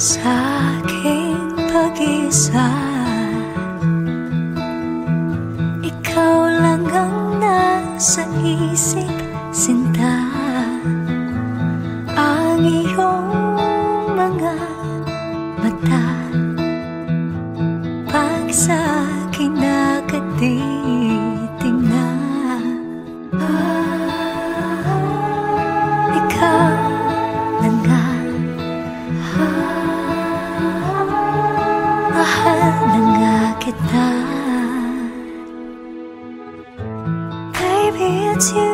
sa aking pag-isa. Ikaw lang ang nasa isip, sinta. Ang iyong mga mata, pag sa akin nakatitingnan, ikaw lang nga. Mahal na nga kita. Baby, it's you.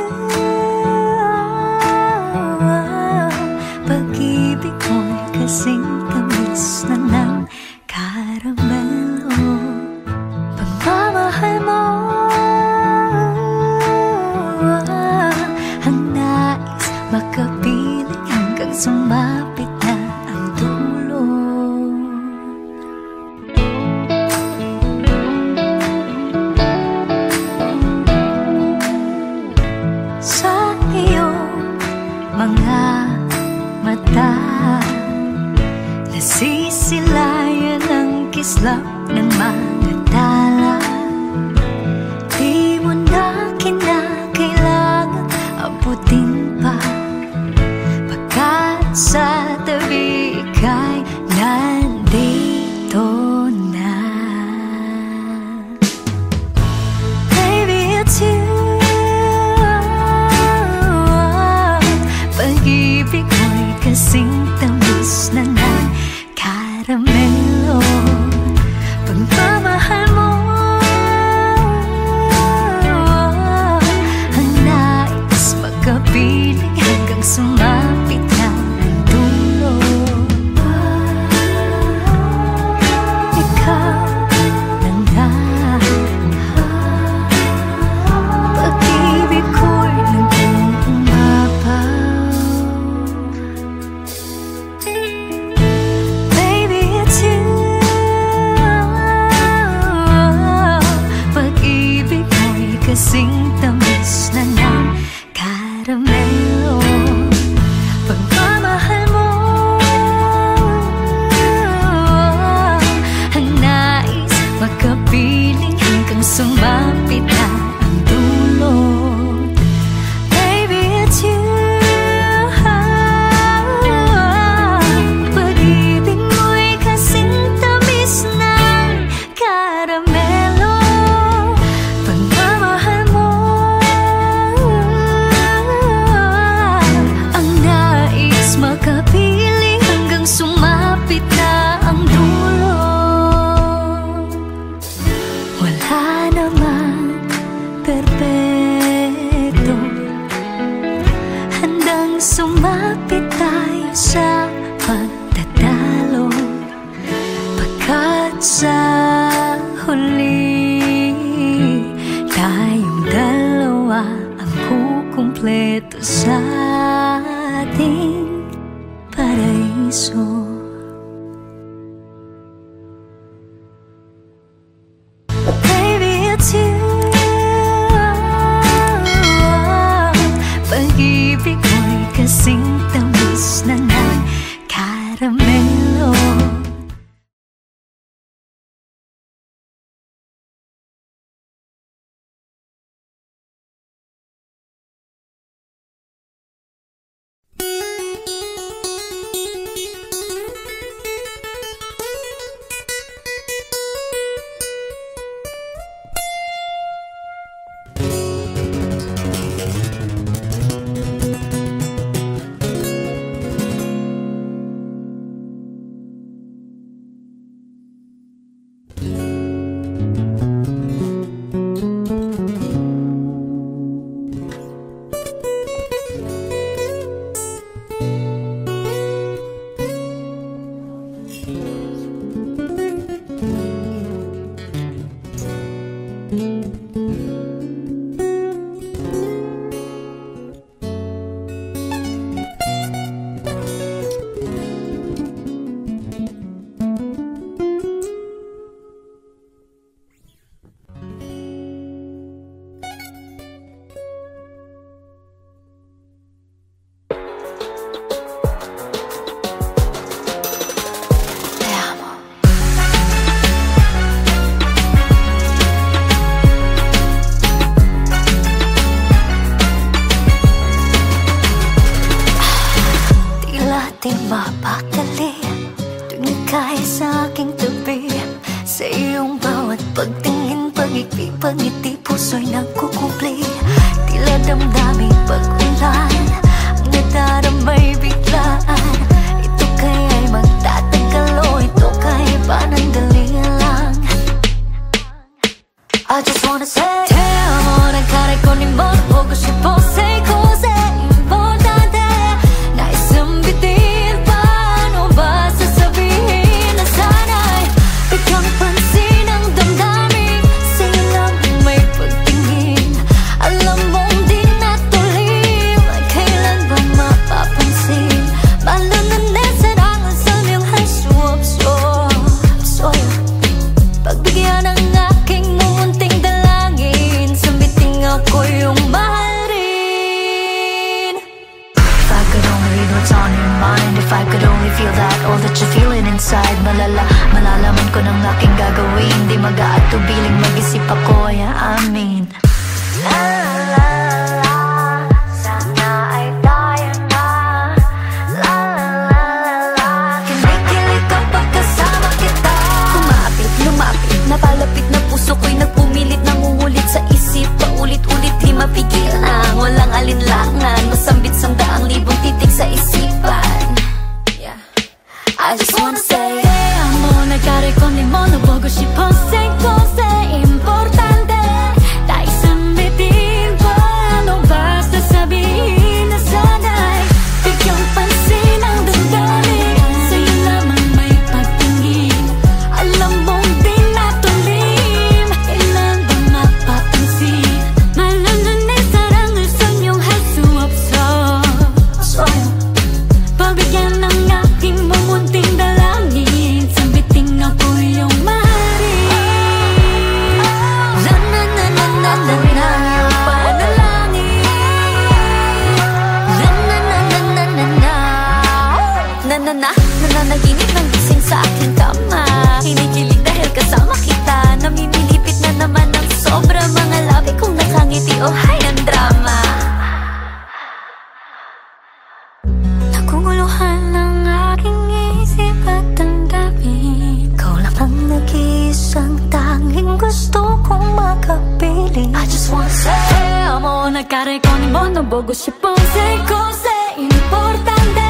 Pag-ibig mo'y kasing tamis na ng karamelo. Pagmamahal mo ang nais makapiling hanggang sumapit na ang dulo. Sa iyong mga mata, nasisilayan ang kislap ng mga tala. Di mo na kinakailangan abutin pa, pagkat sa tabi ika'y nandito na. Baby, it's you. Pag-ibig mo'y kasing tamis na ng karamelo. Pagmamahal mo ang nais makapiling hanggang sumapit na ang dulo. Ikaw lang nga. Pag-ibig ko'y nag-uumapaw. Baby, it's you. Pag-ibig mo'y kasing tamis na ng karamelo. Pagmamahal mo ang nais makapiling hanggang sumapit na ang dulo. Baby, it's you. Pag-ibig mo'y kasing tamis ng karamelo. Pagmamahal mo ang nais makapiling hanggang sumapit na ang dulo. Wala namang perpekto, handang sumapit tayo sa pagtatalo, pagkat sa huli tayong dalawa ang kukumpleto sa ating paraiso. Baby, it's you. Pag-ibig mo'y kasing tamis na ng karamelo. pag-ibig, pangiti, puso'y nagkukupli. Tila damdaming pag-ulan, ang nadaramay biglaan. Ito kaya'y magtatagal o ito kaya'y panandali lang. I just wanna say te amo, nagkarecord ni mo, 보고 싶어, say cose, importante. 나있음 bitin, paano ba sasabihin na sana'y bigyan pansin ang damdamin, sa'yo lang may pagtingin. Alam mong di natulim, kailan ba mapapansin? 말로는 내 사랑은 설명할 수 없어. pagbigyan ng aking mumunting dalangin, sambiting ako yung mahalin. If I could only read what's on your mind, if I could only feel that, all that you're feeling inside. Malalaman ko ng aking gagawin, di mag-aatubiling mag-isip ako, yeah, I mean. La la la la, sana ay tayo na. La la la la, kinikilig kapag kasama kita. Lumapit, napalapit na puso ko'y nagpumilit, nangungulit sa isip, paulit-ulit di mapigil ang walang alinlangan, masambit sang daang libong titig sa isipan. Yeah. I just wanna say te amo, nagkarecord ni mo, 보고 싶어, say cose, importante. 나있음 bitin, paano ba sasabihin na sana'y bigyan pansin ang damdamin, sa'yo lamang may pagtingin. Alam mong di natulim, kailan ba mapapansin? 말로는 내 사랑을 설명할 수 없어. pagbigyan ng aking mumunting dalangin, sambiting ako yung mahalin. La na na na na na na, yung panalangin. La na na na na na na, nananaginip ng gising sa aking kama. Kinikilig dahil kasama kita, namimilipit na naman ng sobra mga labi kong nakangiti, oh hay ang drama. Naguguluhan ng aking isip at damdamin, ikaw lang ang nag-iisang tanging gusto kong makapiling. I just wanna say te amo, nagkarecord ni mo, 보고 싶어, say cose, importante.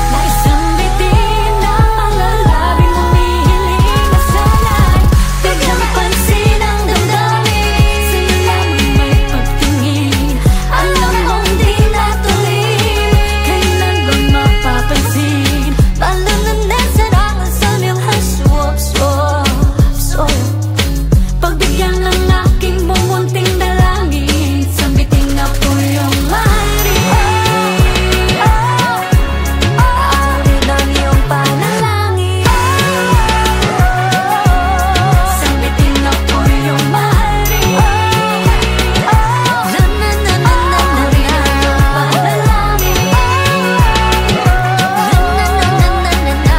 나있음 bitin ang mga labing humihiling na sana'y bigyan pansin ang damdamin, sa'yo lang may pagtingin. Alam mong di natulim, kailan ba mapapansin? 말로는 내 사랑은 설명할 수 없어. pagbigyan ng aking mumunting dalangin, sambiting ako yung mahalin. Aamin ang iyong panalangin, sambiting ako yung mahalin. La na na na na na, yung panalangin. La na na na na na na.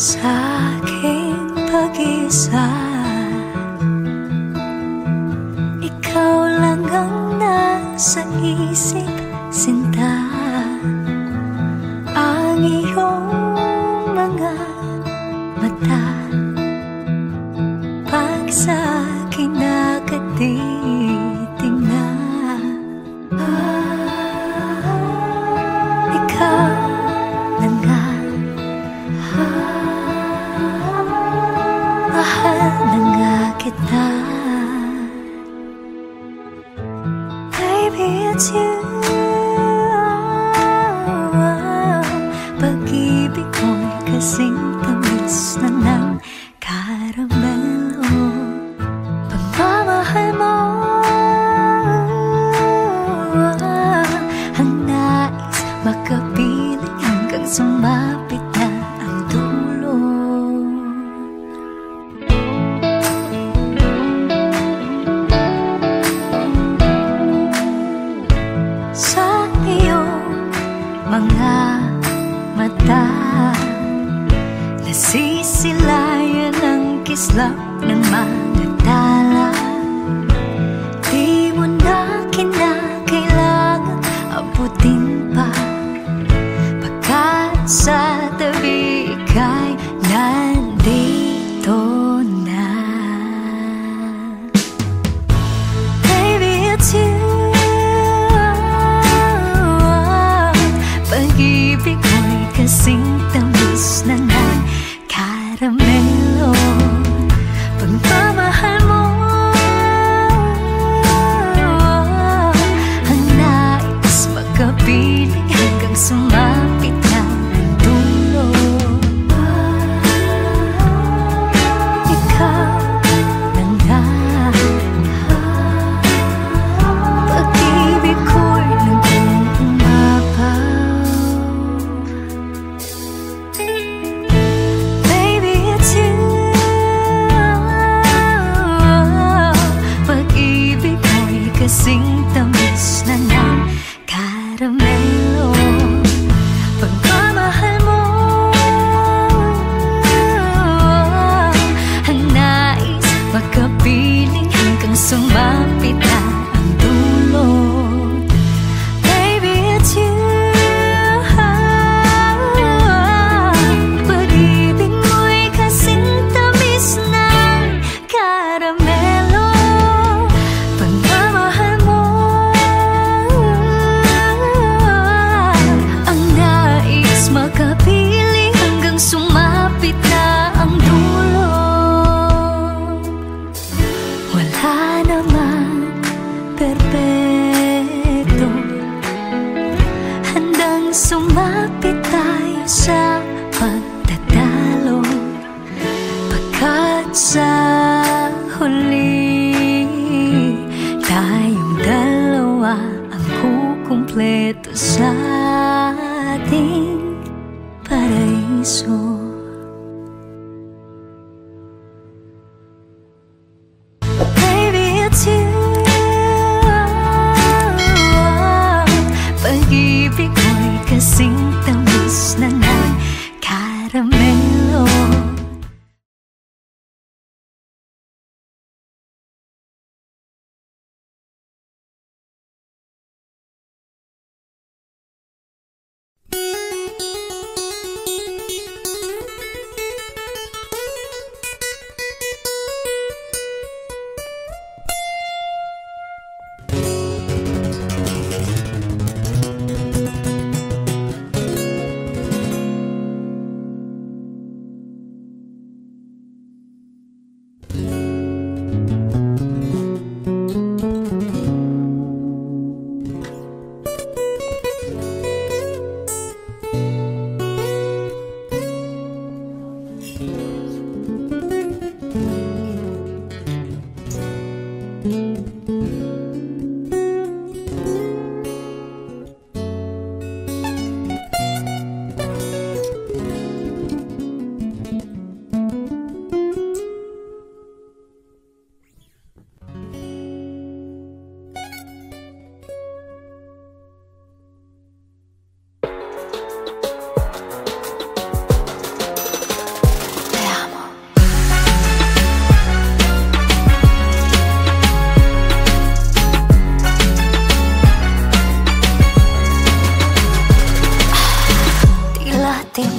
Sa aking pag-isa, ikaw lang ang nasa isip, sinta. Ang iyong mga mata, pag sa akin nakatitingnan, ikaw na nga. Mahal na nga kita. it's you. Pag-ibig ko'y kasing tamis na ng karamelo. Pagmamahal mo ang nais makapiling hanggang sumapit na ang dulo. Sa iyong mga mata nasisilayan ang kislap ng mga tala. Di mo na kinakailangan abutin pa, pagkat sa tabi ika'y nandito na. Baby, it's you. Pag-ibig ko'y kasing tamis na ng karamelo. Pagmamahal mo ang nais makapiling hanggang sumapit na ang dulo. Ikaw na nga, pag-ibig ko'y nag-uumapaw. Baby, it's you. Pag-ibig ko'y kasing tamis na ng karamelo. Pagmamahal mo ang nais makapiling hanggang sumapit na ang dulo. Baby, it's you. Pag-ibig mo'y kasing tamis ng karamelo. Pagmamahal mo ang nais makapiling hanggang sumapit na ang dulo. Wala naman perpekto, handang sumapit tayo sa pagtatalo, pagkat sa huli tayong dalawa ang kukumpleto sa ating paraiso. Baby, it's you. Pag-ibig ko'y kasing tamis na ng karamelo.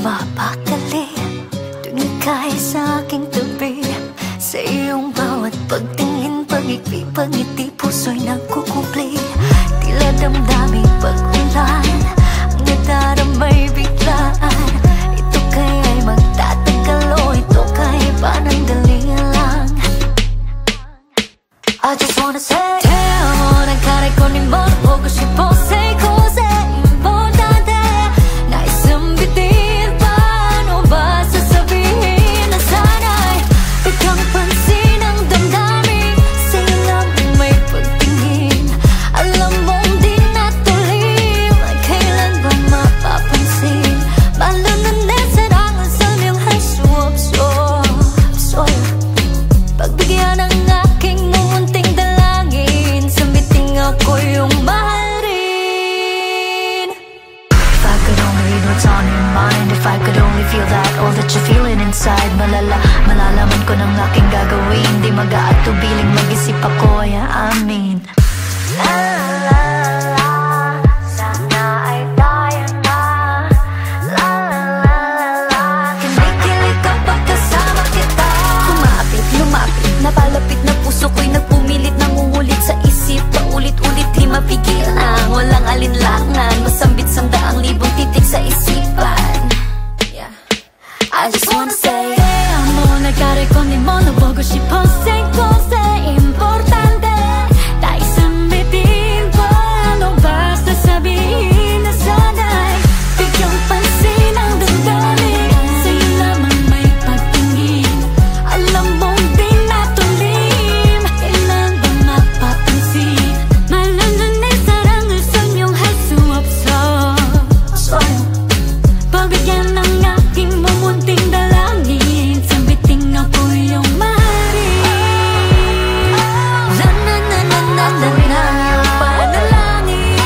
mapakali tuwing ika'y sa aking tabi. Sa iyong bawat pagtingin, pag-ikli, pag-ngiti, puso'y nagkukumpli. Tila damdamin pag-ulan, ang nadaramay biglaan. Ito kaya'y magtatagal o ito kaya'y panandali lang. I just wanna say te amo 난 가릴 거니 뭘 보고 싶어 Say cause importante 나있음 bitin paano ba sasabihin na sana'y biglang pansin ang damdamin sa'yo lang may pagtingin alam mong di natulim kailan ba mapapansin 말로는 내 사랑을 설명할 수 없어 pagbigyan ng aking mumunting dalangin sambiting ako yung mahalin If I could only read what's on your mind If I could only feel that all that you're feeling inside malalaman ko ng aking gagawin Di mag-aatubiling mag-isip ako ay aamin La la la sana ay tayo na La la la la kinikilig kapag kasama kita Kumapit, lumapit, napalapit na puso ko'y nagpumilit nangungulit sa isip paulit-ulit di mapigil ang walang alinlangan masambit sandaang libong titik sa isipan I just wanna say amo nagkaroon ko ni mo nabogo 싶어 Say cause importante tayo sambitin paano ba sasabihin na sana'y bigyan pansin ang damdamin sa'yo lamang may pagtingin alam mong di natulim kailan ba mapapansin 말로는 내 사랑을 설명할 수 없어 pagbigyan ng aking mumunting dalangin sambiting ako yung mahalin La-na-na-na-na-na-na yung panalangin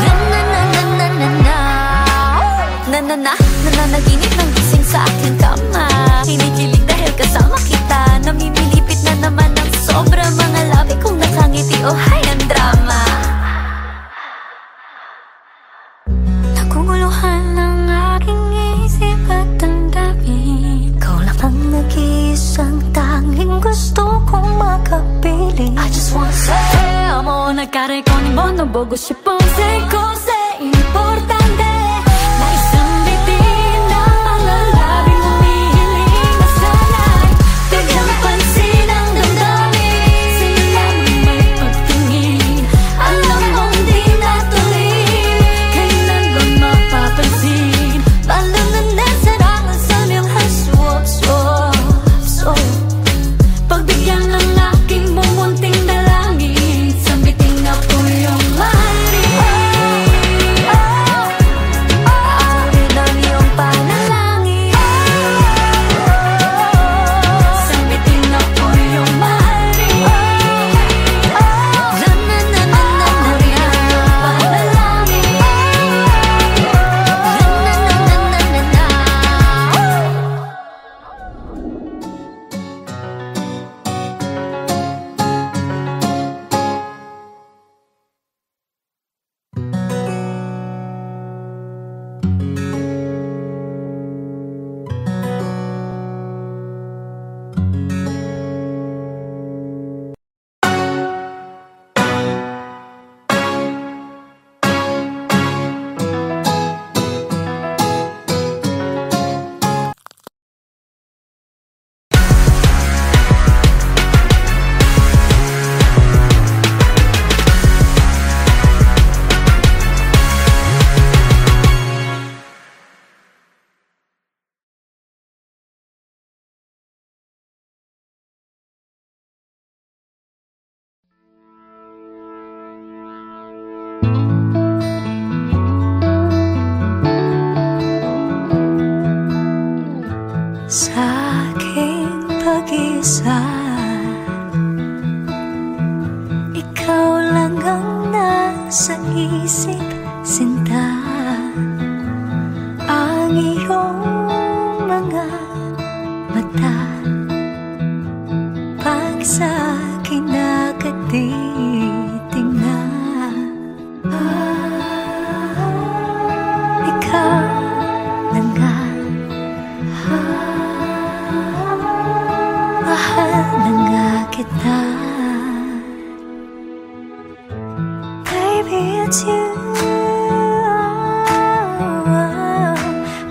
La-na-na-na-na-na-na Na-na-na, nananaginip ng gising sa aking kama Kinikilig dahil kasama kita Namimilipit na naman ng sobra mga labi kong nakangiti o hay ang drama Naguguluhan ng aking isip at damdamin Ikaw lang ang nag-iisang tanging gusto kong makapiling I just wanna say te amo nagkaroon ko ni mo nabogo 싶어 Say cause importante naisang bitin ang mga labing humihiling na sana'y biglang pansin ang damdamin sa'yo lamang may pagtingin alam mong di natuloy kailan ba mapapansin 말로는 내 사랑을 설명할 수 없어 pagbigyan ng aking mumunting dalangin sambiting ako yung mahalin Awinan yung panalangin sambiting ako yung mahalin La-na-na-na-na-na yung panalangin Sa aking pag-isa ikaw lang ang nasa isip sinta ang iyong mga mata pag sa akin nakatitingnan ikaw lang nga mahal na nga kita Baby, it's you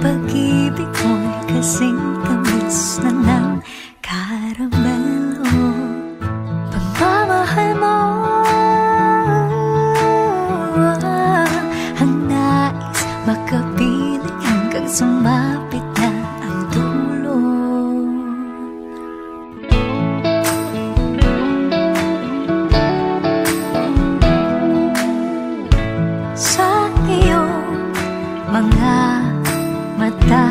Pag-ibig ko'y kasing tamis na ng karamelo makapiling hanggang sumapit na ang dulo. Sa iyong mga mata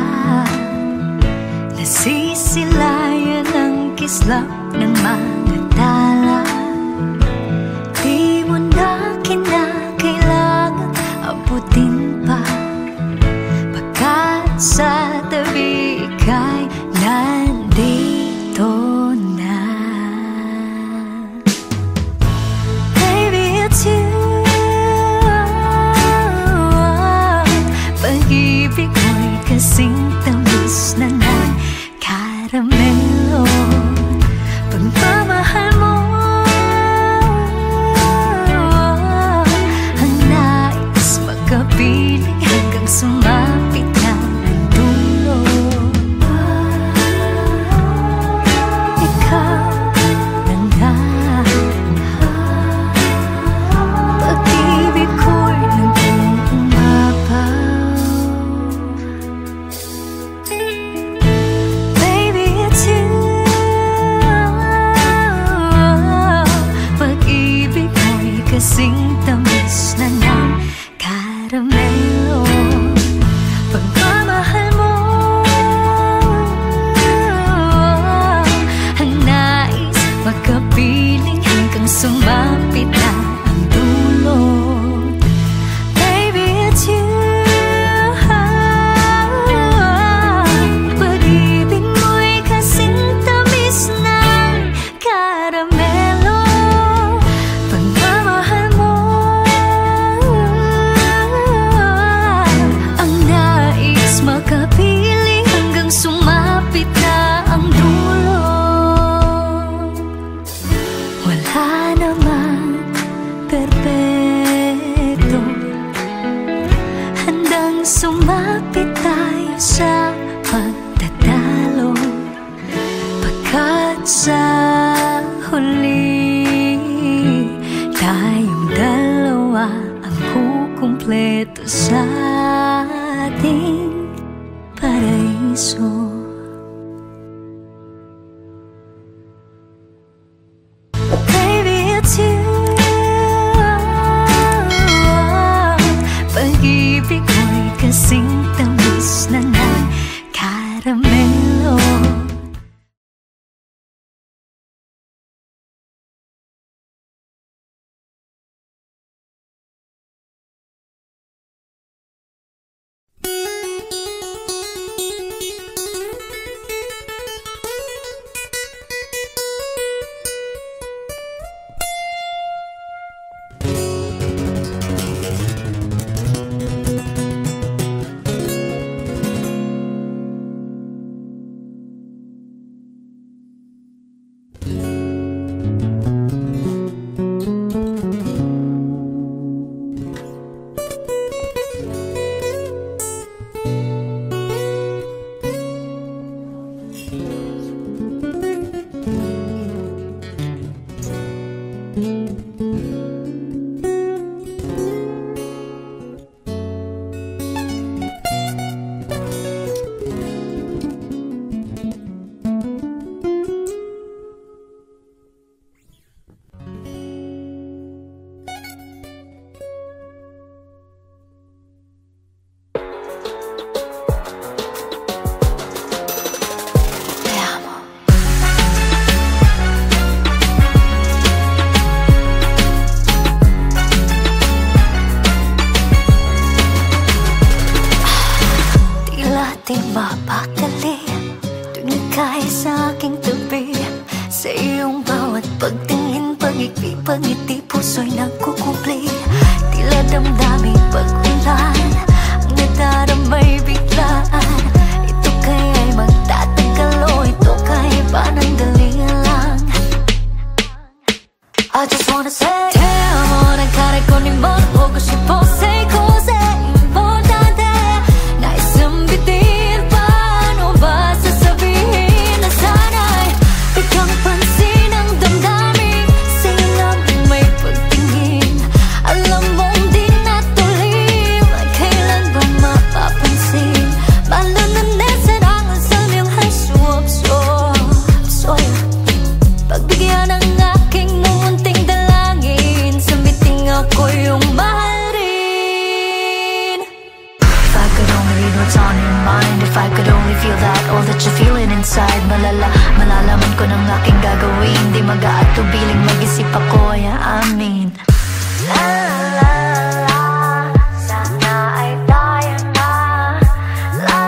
nasisilayan ang kislap ng mga tala. Di mo na kinakailangan abutin pa, pagkat sa tabi ika'y nandito na. Baby, it's you. Pag-ibig ko'y kasing tamis na ng karamelo. Pagmamahal mo ang nais makapiling hanggang sumapit na ang dulo. Ikaw na nga, pag-ibig ko'y nag-umapaw. Baby, it's you. Pag-ibig ko'y kasing tamis na ng karamelo. Pagmamahal mo ang nais makapiling hanggang sumapit na ang dulo. Baby, it's you. Pag-ibig mo'y kasing tamis ng karamelo. Pagmamahal mo ang nais makapiling hanggang sumapit na ang dulo. Wala naman perpekto, handang sumapit tayo sa pagtatalo, pagkat sa huli tayong dalawa ang kukumpleto sa ating paraiso. Baby, it's you. Pag-ibig ko'y kasing tamis na ng karamelo. Mapakali tuwing ika'y sa aking tabi. Sa iyong bawat pagtingin, pag-ibig, pag-ngiti, puso'y nagkukupli. Tila damdamin pag-ulan, ang nadaramay biglaan. Ito kaya'y magtatagal o ito kaya'y panandalian lang. I just wanna say, te amo, nagkaray ko ni mo, huwag ko siya po say cose importante. Naisang bitin, paano ba sasabihin na sana'y biglang pansin ang damdamin. Sa'yo lang may pagtingin, alam mong di natulim, kailan ba tubiling mag-isip ako, amin. La la la la, sana ay tayo na. La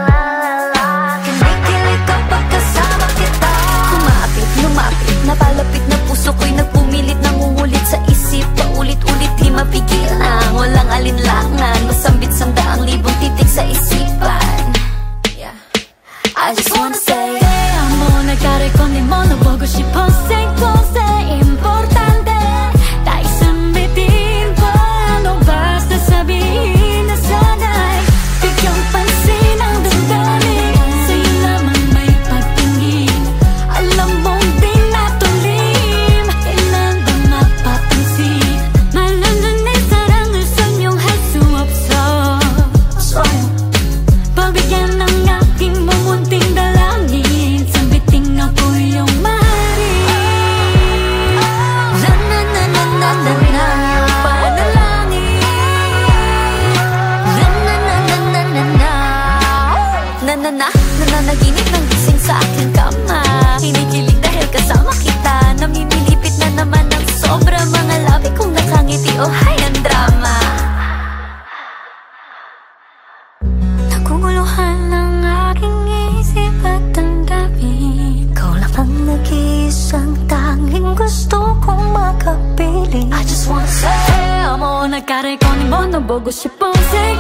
la la la, kinikilig kapag kasama kita. Kumapit, lumapit, napalapit na puso ko'y nagpumilit, nangungulit sa isip, paulit-ulit di mapigil na. Walang alinlangan, masambit sandaang libong titik sa isipan. I just wanna say amo nagkarekonin mo na 보고 싶어 say importante tayo sambitin pa ano basta sabihin na sana'y bigyang pansin ang damdamin sa'yo lamang may pagtingin alam mong di natulim kailan ba mapapansin 말로는 사랑을 설명할 수 없어 pagbigyan ng aking mumunting dalangin sambiting ako yung maaaring na-na-na-na-na-na panalangin na-na-na-na-na-na-na nananaginip ng gising sa aking kama kinikilig dahil kasama kita namimilipit na naman ng sobra mga labi kong nakangiti o hay ang drama naguguluhan ng aking isip at damdamin ikaw lang ang nag-iisang tanging gusto kong makapiling I just wanna say amo nagkarekonin mo na 보고 싶어 say